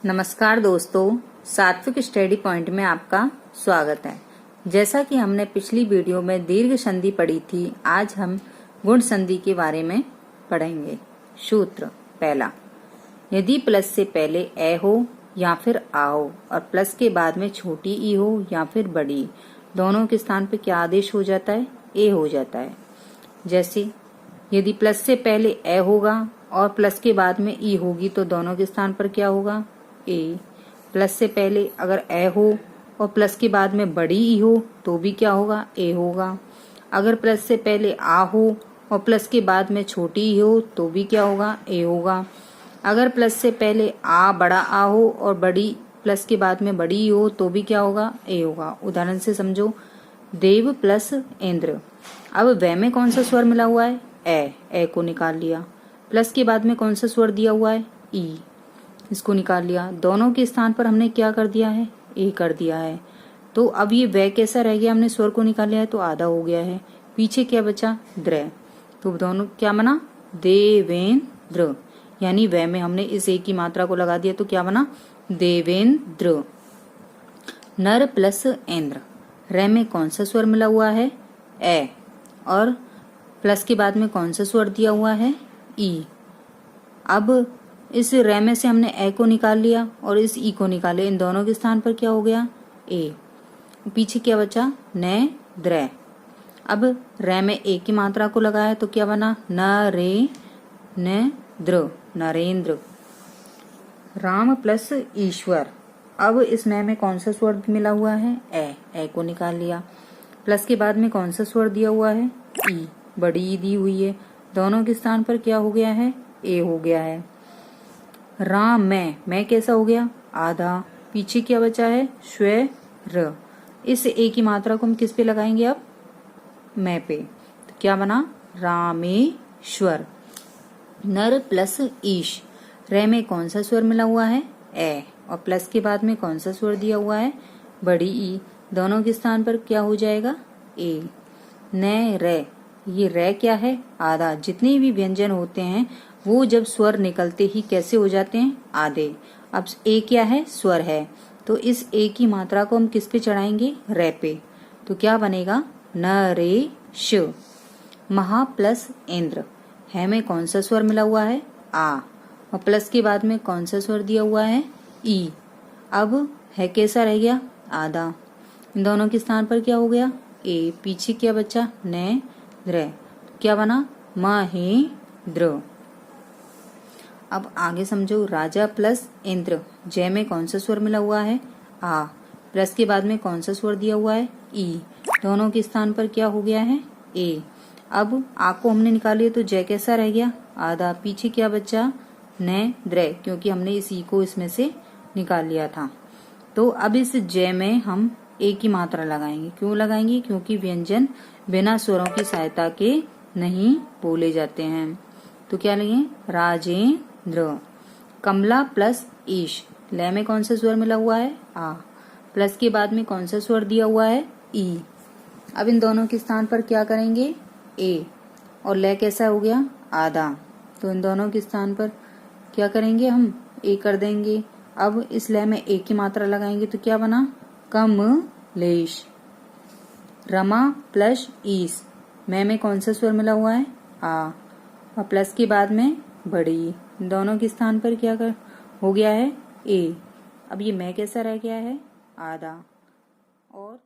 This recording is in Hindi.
नमस्कार दोस्तों, सात्विक स्टडी पॉइंट में आपका स्वागत है। जैसा कि हमने पिछली वीडियो में दीर्घ संधि पढ़ी थी, आज हम गुण संधि के बारे में पढ़ेंगे। सूत्र पहला, यदि प्लस से पहले ए हो या फिर आ हो और प्लस के बाद में छोटी ई हो या फिर बड़ी, दोनों के स्थान पे क्या आदेश हो जाता है? ए हो जाता है। जैसे यदि प्लस से पहले ए होगा और प्लस के बाद में ई होगी तो दोनों के स्थान पर क्या होगा? ए। प्लस से पहले अगर ए हो और प्लस के बाद में बड़ी ई हो तो भी क्या होगा? ए होगा। अगर प्लस से पहले आ हो और प्लस के बाद में छोटी ई हो तो भी क्या होगा? ए होगा। अगर प्लस से पहले आ बड़ा आ हो और बड़ी प्लस के बाद में बड़ी ई हो तो भी क्या होगा? ए होगा। उदाहरण से समझो, देव प्लस इंद्र। अब वे में कौन सा स्वर मिला हुआ है? ए को निकाल लिया। प्लस के बाद में कौन सा स्वर दिया हुआ है? ई, इसको निकाल लिया। दोनों के स्थान पर हमने क्या कर दिया है? ए कर दिया है। तो अब ये वे कैसा रह गया? हमने स्वर को निकाल लिया है तो आधा हो गया है। पीछे क्या बचा? द्र। तो दोनों क्या बना? देवेंद्र। यानी वे में हमने इस ए की मात्रा को लगा दिया तो क्या बना? देवेंद्र। नर प्लस इंद्र। रे में कौन सा स्वर मिला हुआ है? ए। और प्लस के बाद में कौन सा स्वर दिया हुआ है? ई। अब इस रे में से हमने ए को निकाल लिया और इस ई को निकाले, इन दोनों के स्थान पर क्या हो गया? ए। पीछे क्या बचा? न द्र। अब रे में ए की मात्रा को लगाया तो क्या बना? न रे न द्र, नरेंद्र। राम प्लस ईश्वर। अब इस न में कौन सा स्वर मिला हुआ है? ए को निकाल लिया। प्लस के बाद में कौन सा स्वर दिया हुआ है? ई, बड़ी ई दी हुई है। दोनों के स्थान पर क्या हो गया है? ए हो गया है। राम मैं कैसा हो गया? आधा। पीछे क्या बचा है? स्वर। इस ए की मात्रा को हम किस पे लगाएंगे अब? मैं पे। तो क्या बना? रामेश्वर। नर प्लस ईश। रे में कौन सा स्वर मिला हुआ है? ए। और प्लस के बाद में कौन सा स्वर दिया हुआ है? बड़ी ई। दोनों के स्थान पर क्या हो जाएगा? ए। न रे। ये रे क्या है? आधा। जितने भी व्यंजन होते हैं वो जब स्वर निकलते ही कैसे हो जाते हैं? आधे। अब ए क्या है? स्वर है। तो इस ए की मात्रा को हम किस पे चढ़ाएंगे? रे पे। तो क्या बनेगा? नरेश। महा प्लस इंद्र। है में कौन सा स्वर मिला हुआ है? आ। और प्लस के बाद में कौन सा स्वर दिया हुआ है? ई। अब है कैसा रह गया? आधा। इन दोनों के स्थान पर क्या हो गया? ए। पीछे क्या बचा? न द्र। क्या बना? महेंद्र। अब आगे समझो, राजा प्लस इंद्र। जय में कौन सा स्वर मिला हुआ है? आ। प्लस के बाद में कौन सा स्वर दिया हुआ है? ई। दोनों के स्थान पर क्या हो गया है? ए। अब आ को हमने निकाल लिया तो जय कैसा रह गया? आधा। पीछे क्या बचा? न द्र, क्योंकि हमने इस ई को इसमें से निकाल लिया था। तो अब इस जय में हम ए की मात्रा लगाएंगे। क्यों लगाएंगे? क्योंकि व्यंजन बिना स्वरों की सहायता के नहीं बोले जाते हैं। तो क्या लेंगे? राजेंद्र। कमला प्लस ईश। ले में कौन सा स्वर मिला हुआ है? आ। प्लस के बाद में कौन सा स्वर दिया हुआ है? ई। अब इन दोनों के स्थान पर क्या करेंगे? ए। और ले कैसा हो गया? आधा। तो इन दोनों के स्थान पर क्या करेंगे? हम ए कर देंगे। अब इस ले में ए की मात्रा लगाएंगे तो क्या बना? कमलेश। रमा प्लस ईस। में कौन सा स्वर मिला हुआ है? आ। और प्लस के बाद में बड़ी। दोनों के स्थान पर क्या हो गया है? ए। अब ये मैं कैसा रह गया है? आधा। और